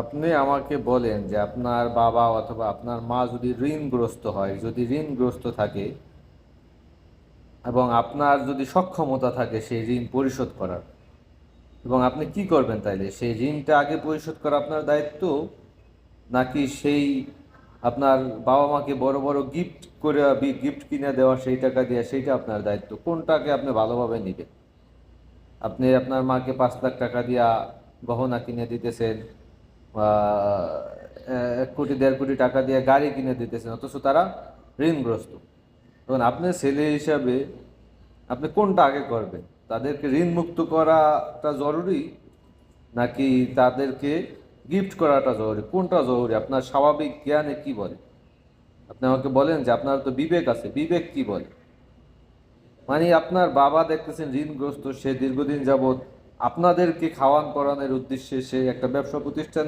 আপনি আমাকে বলেন যে আপনার বাবা অথবা আপনার মা যদি ঋণগ্রস্ত হয়, যদি ঋণগ্রস্ত থাকে এবং আপনার যদি সক্ষমতা থাকে সেই ঋণ পরিশোধ করার, এবং আপনি কি করবেন তাইলে? সেই ঋণটা আগে পরিশোধ করা আপনার দায়িত্ব, নাকি সেই আপনার বাবা মাকে বড় বড় গিফট করে গিফট কিনে দেওয়া সেই টাকা দিয়ে সেইটা আপনার দায়িত্ব? কোনটাকে আপনি ভালোভাবে নেবেন? আপনি আপনার মাকে 5 লাখ টাকা দিয়া গহনা কিনে দিতেছেন, বা 1 কোটি 1.5 কোটি টাকা দিয়ে গাড়ি কিনে দিতেছেন, অথচ তারা ঋণগ্রস্ত। তখন আপনি ছেলে হিসাবে আপনি কোনটা আগে করবেন? তাদেরকে ঋণ মুক্ত করাটা জরুরি, নাকি তাদেরকে গিফট করাটা জরুরি? কোনটা জরুরি? আপনার স্বাভাবিক জ্ঞানে কি বলে? আপনি আমাকে বলেন যে আপনার তো বিবেক আছে, বিবেক কি বলে? মানে আপনার বাবা দেখতেছেন ঋণগ্রস্ত, সে দীর্ঘদিন যাবৎ আপনাদেরকে খাওয়ান পরানোর উদ্দেশ্যে সে একটা ব্যবসা প্রতিষ্ঠান